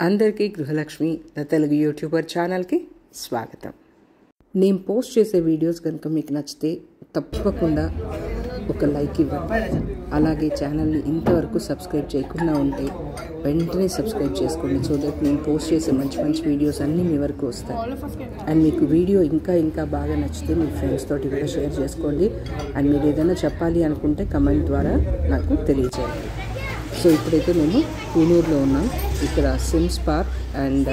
అందరికీ గృహలక్ష్మి తెలుగు యూట్యూబర్ ఛానల్కి స్వాగతం. నేను పోస్ట్ చేసే వీడియోస్ కనుక మీకు నచ్చితే తప్పకుండా ఒక లైక్ ఇవ్వండి. అలాగే ఛానల్ని ఇంతవరకు సబ్స్క్రైబ్ చేయకుండా ఉంటే వెంటనే సబ్స్క్రైబ్ చేసుకోండి. సో దట్ నేను పోస్ట్ చేసే మంచి మంచి వీడియోస్ అన్నీ మీ వరకు వస్తాయి. అండ్ మీకు వీడియో ఇంకా బాగా నచ్చితే మీ ఫ్రెండ్స్ తోటి కూడా షేర్ చేసుకోండి. అండ్ మీరు ఏదైనా చెప్పాలి అనుకుంటే కమెంట్ ద్వారా నాకు తెలియజేయండి. సో ఇప్పుడైతే మేము కూనూరులో ఉన్నాం. ఇక్కడ Sims park and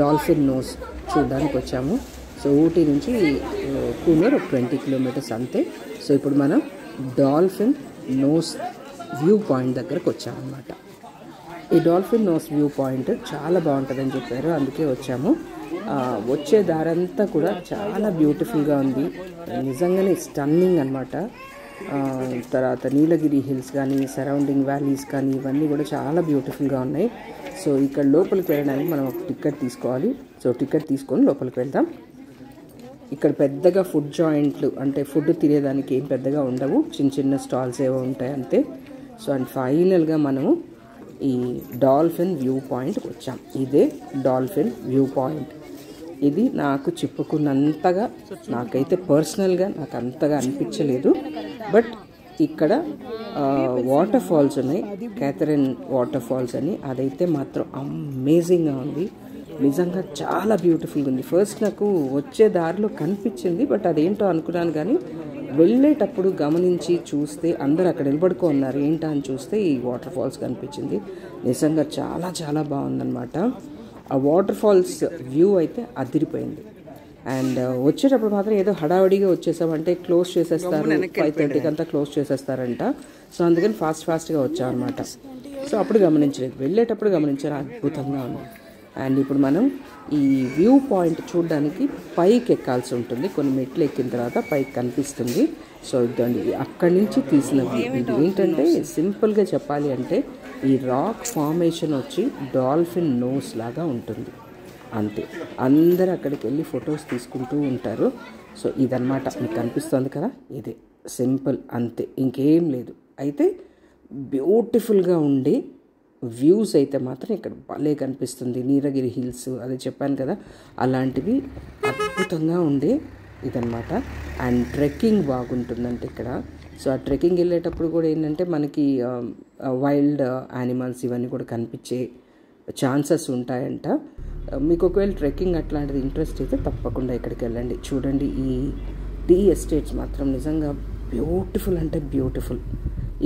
dolphin nose చూడడానికి వచ్చాము. సో ఊటీ నుంచి కూనూరు ఒక 20 కిలోమీటర్స్ అంతే. సో ఇప్పుడు మనం డాల్ఫిన్ నోస్ వ్యూ పాయింట్ దగ్గరకు వచ్చామన్నమాట. ఈ డాల్ఫిన్ నోస్ వ్యూ పాయింట్ చాలా బాగుంటుందని చెప్పారు, అందుకే వచ్చాము. వచ్చే దారంతా కూడా చాలా బ్యూటిఫుల్గా ఉంది, నిజంగానే స్టన్నింగ్ అనమాట. తర్వాత నీలగిరి హిల్స్ కానీ సరౌండింగ్ వ్యాలీస్ కానీ ఇవన్నీ కూడా చాలా బ్యూటిఫుల్గా ఉన్నాయి. సో ఇక్కడ లోపలికి వెళ్ళడానికి మనం ఒక టికెట్ తీసుకోవాలి. సో టికెట్ తీసుకొని లోపలికి వెళ్దాం. ఇక్కడ పెద్దగా ఫుడ్ జాయింట్లు అంటే ఫుడ్ తినేదానికి ఏం పెద్దగా ఉండవు, చిన్న స్టాల్స్ ఏవో ఉంటాయి అంతే. సో అండ్ ఫైనల్గా మనము ఈ డాల్ఫిన్ వ్యూ పాయింట్కి వచ్చాం. ఇదే డాల్ఫిన్ వ్యూ పాయింట్. ఇది నాకు చెప్పుకున్నంతగా నాకైతే పర్సనల్గా నాకు అంతగా అనిపించలేదు. బట్ ఇక్కడ వాటర్ ఫాల్స్ ఉన్నాయి, క్యాథరిన్ వాటర్ ఫాల్స్ అని, అదైతే మాత్రం అమేజింగ్గా ఉంది. నిజంగా చాలా బ్యూటిఫుల్గా ఉంది. ఫస్ట్ నాకు వచ్చే దారిలో కనిపించింది, బట్ అదేంటో అనుకున్నాను. కానీ వెళ్ళేటప్పుడు గమనించి చూస్తే అందరు అక్కడ నిలబడుకో ఉన్నారు, ఏంటో అని చూస్తే ఈ వాటర్ ఫాల్స్ కనిపించింది. నిజంగా చాలా బాగుందన్నమాట. ఆ వాటర్ ఫాల్స్ వ్యూ అయితే అదిరిపోయింది. అండ్ వచ్చేటప్పుడు మాత్రం ఏదో హడావడిగా వచ్చేసామంటే క్లోజ్ చేసేస్తారు, 5:30కి అంతా క్లోజ్ చేసేస్తారంట. సో అందుకని ఫాస్ట్గా వచ్చామన్నమాట. సో అప్పుడు గమనించలేదు, వెళ్ళేటప్పుడు గమనించారు. అద్భుతంగా ఉంది. అండ్ ఇప్పుడు మనం ఈ వ్యూ పాయింట్ చూడడానికి పైకి ఎక్కాల్సి ఉంటుంది. కొన్ని మెట్లు ఎక్కిన తర్వాత పైకి కనిపిస్తుంది. సో ఇదండి అక్కడి నుంచి తీసిన వ్యూ. ఇది ఏంటంటే సింపుల్గా చెప్పాలి అంటే ఈ రాక్ ఫార్మేషన్ వచ్చి డాల్ఫిన్ నోస్ లాగా ఉంటుంది అంతే. అందరు అక్కడికి వెళ్ళి ఫొటోస్ తీసుకుంటూ ఉంటారు. సో ఇదన్నమాట మీకు కనిపిస్తుంది కదా, ఇదే సింపుల్ అంతే, ఇంకేం లేదు. అయితే బ్యూటిఫుల్గా ఉండే వ్యూస్ అయితే మాత్రం ఇక్కడ భలే కనిపిస్తుంది. నీలగిరి హిల్స్ అదే చెప్పాను కదా, అలాంటివి అద్భుతంగా ఉండే ఇదన్నమాట. అండ్ ట్రెక్కింగ్ బాగుంటుందంటే ఇక్కడ. సో ఆ ట్రెక్కింగ్ వెళ్ళేటప్పుడు కూడా ఏంటంటే మనకి వైల్డ్ యానిమల్స్ ఇవన్నీ కూడా కనిపించే ఛాన్సెస్ ఉంటాయంట. మీకు ఒకవేళ ట్రెక్కింగ్ అట్లాంటిది ఇంట్రెస్ట్ అయితే తప్పకుండా ఇక్కడికి వెళ్ళండి. చూడండి ఈ టీ ఎస్టేట్స్ మాత్రం నిజంగా బ్యూటిఫుల్ అంటే బ్యూటిఫుల్.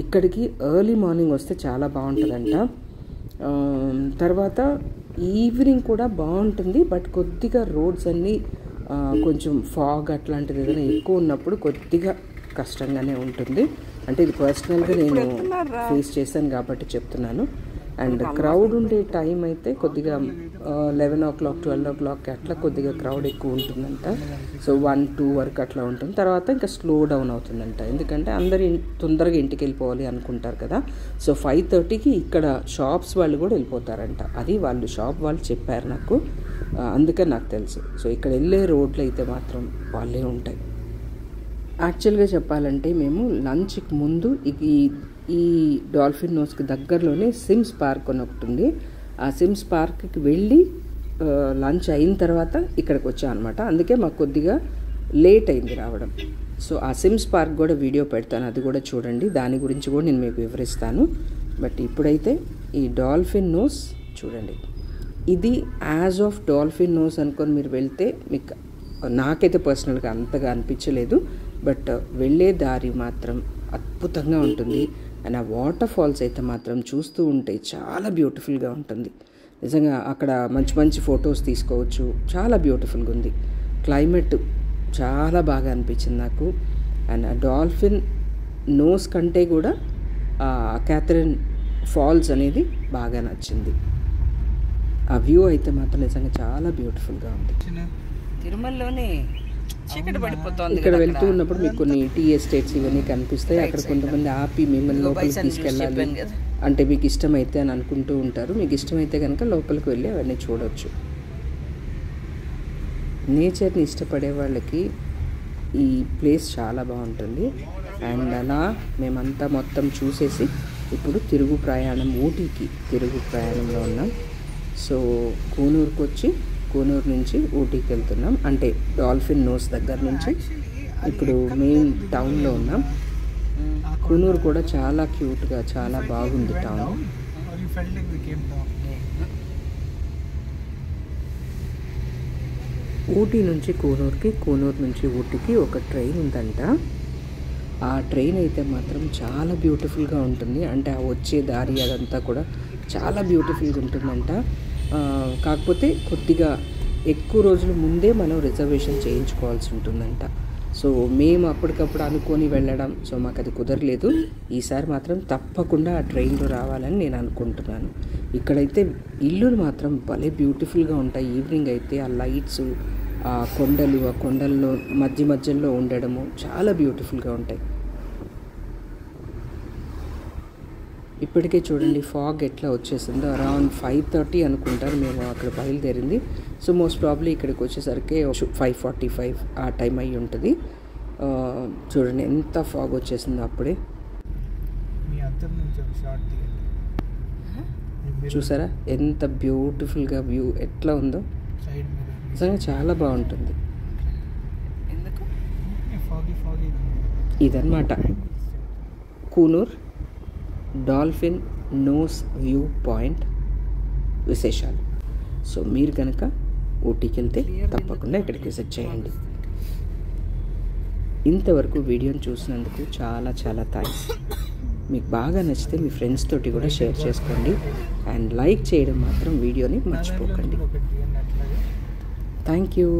ఇక్కడికి ఎర్లీ మార్నింగ్ వస్తే చాలా బాగుంటుందంట. తర్వాత ఈవినింగ్ కూడా బాగుంటుంది. బట్ కొద్దిగా రోడ్స్ అన్నీ కొంచెం ఫాగ్ అట్లాంటిది ఏదైనా ఎక్కువ ఉన్నప్పుడు కొద్దిగా కష్టంగానే ఉంటుంది. అంటే ఇది పర్సనల్గా నేను ఫేస్ చేశాను కాబట్టి చెప్తున్నాను. అండ్ క్రౌడ్ ఉండే టైం అయితే కొద్దిగా 11 o'clock 12 o'clock అట్లా కొద్దిగా క్రౌడ్ ఎక్కువ ఉంటుందంట. సో 1-2 వరకు అట్లా ఉంటుంది. తర్వాత ఇంకా స్లో డౌన్ అవుతుందంట, ఎందుకంటే అందరు తొందరగా ఇంటికి వెళ్ళిపోవాలి అనుకుంటారు కదా. సో 5:30కి ఇక్కడ షాప్స్ వాళ్ళు కూడా వెళ్ళిపోతారంట. అది వాళ్ళు షాప్ వాళ్ళు చెప్పారు నాకు, అందుకని నాకు తెలుసు. సో ఇక్కడ వెళ్ళే రోడ్లు అయితే మాత్రం వాళ్ళే ఉంటాయి. యాక్చువల్గా చెప్పాలంటే మేము లంచ్కి ముందు ఈ డాల్ఫిన్ నోస్కి దగ్గరలోనే సిమ్స్ పార్క్ అని ఒకటి ఉంది. ఆ సిమ్స్ పార్క్కి వెళ్ళి లంచ్ అయిన తర్వాత ఇక్కడికి వచ్చాం అనమాట. అందుకే మాకు కొద్దిగా లేట్ అయింది రావడం. సో ఆ సిమ్స్ పార్క్ కూడా వీడియో పెడతాను, అది కూడా చూడండి. దాని గురించి కూడా నేను మీకు వివరిస్తాను. బట్ ఇప్పుడైతే ఈ డాల్ఫిన్ నోస్ చూడండి. ఇది యాజ్ ఆఫ్ డాల్ఫిన్ నోస్ అనుకొని మీరు వెళ్తే మీకు నాకైతే పర్సనల్గా అంతగా అనిపించలేదు. బట్ వెళ్ళే దారి మాత్రం అద్భుతంగా ఉంటుంది. అండ్ ఆ వాటర్ ఫాల్స్ అయితే మాత్రం చూస్తూ ఉంటే చాలా బ్యూటిఫుల్గా ఉంటుంది. నిజంగా అక్కడ మంచి ఫొటోస్ తీసుకోవచ్చు, చాలా బ్యూటిఫుల్గా ఉంది. క్లైమేట్ చాలా బాగా అనిపించింది నాకు. అండ్ ఆ డాల్ఫిన్ నోస్ కంటే కూడా క్యాథరిన్ ఫాల్స్ అనేది బాగా నచ్చింది. ఆ వ్యూ అయితే మాత్రం నిజంగా చాలా బ్యూటిఫుల్గా ఉంది. తిరుమలలోనే చీకటి పడిపోతుంది. ఇక్కడ వెళ్తూ ఉన్నప్పుడు మీకు కొన్ని టీ ఎస్టేట్స్ ఇవన్నీ కనిపిస్తాయి. అక్కడ కొంతమంది ఆపి మిమ్మల్ని లోపలికి తీసుకెళ్ళాలి అంటే మీకు ఇష్టమైతే అని అనుకుంటూ ఉంటారు. మీకు ఇష్టమైతే కనుక లోపలికి వెళ్ళి అవన్నీ చూడవచ్చు. నేచర్ని ఇష్టపడే వాళ్ళకి ఈ ప్లేస్ చాలా బాగుంటుంది. అండ్ అలా మేమంతా మొత్తం చూసేసి ఇప్పుడు తిరుగు ప్రయాణం ఊటీకి తిరుగు ప్రయాణంలో ఉన్నాం. సో కూనూరుకు వచ్చి కూనూరు నుంచి ఊటీకి వెళ్తున్నాం, అంటే డాల్ఫిన్ నోస్ దగ్గర నుంచి. ఇప్పుడు మెయిన్ టౌన్లో ఉన్నాం. కూనూరు కూడా చాలా క్యూట్గా చాలా బాగుంది టౌన్. ఊటీ నుంచి కూనూరుకి, కూనూరు నుంచి ఊటీకి ఒక ట్రైన్ ఉందంట. ఆ ట్రైన్ అయితే మాత్రం చాలా బ్యూటిఫుల్గా ఉంటుంది. అంటే ఆ వచ్చే దారి అదంతా కూడా చాలా బ్యూటిఫుల్గా ఉంటుందంట. కాకపోతే కొద్దిగా ఎక్కువ రోజుల ముందే మనం రిజర్వేషన్ చేయించుకోవాల్సి ఉంటుందంట. సో మేము అప్పటికప్పుడు అనుకొని వెళ్ళడం, సో మాకు అది కుదరలేదు. ఈసారి మాత్రం తప్పకుండా ఆ ట్రైన్లో రావాలని నేను అనుకుంటున్నాను. ఇక్కడైతే ఇల్లులు మాత్రం భలే బ్యూటిఫుల్గా ఉంటాయి. ఈవినింగ్ అయితే ఆ లైట్స్, ఆ కొండల్లో మధ్యలో ఉండడము చాలా బ్యూటిఫుల్గా ఉంటాయి. ఇప్పటికే చూడండి ఫాగ్ ఎట్లా వచ్చేసిందో. అరౌండ్ 5:30 అనుకుంటారు మేము అక్కడ బయలుదేరింది. సో మోస్ట్ ప్రాబ్లీ ఇక్కడికి వచ్చేసరికి 5:45 ఆ టైం అయ్యి ఉంటుంది. చూడండి ఎంత ఫాగ్ వచ్చేసిందో అప్పుడే. చూసారా ఎంత బ్యూటిఫుల్గా వ్యూ ఎట్లా ఉందో. నిజంగా చాలా బాగుంటుంది. ఇదన్నమాట Coonoor dolphin nose view point విశేషాలు. సో మీరు కనుక ఊటీకి వెళ్తే తప్పకుండా ఇక్కడికి విజిట్ చేయండి. ఇంతవరకు వీడియోని చూసినందుకు చాలా చాలా థ్యాంక్స్. మీకు బాగా నచ్చితే మీ ఫ్రెండ్స్ తోటి కూడా షేర్ చేసుకోండి. అండ్ లైక్ చేయడం మాత్రం వీడియోని మర్చిపోకండి. Thank you.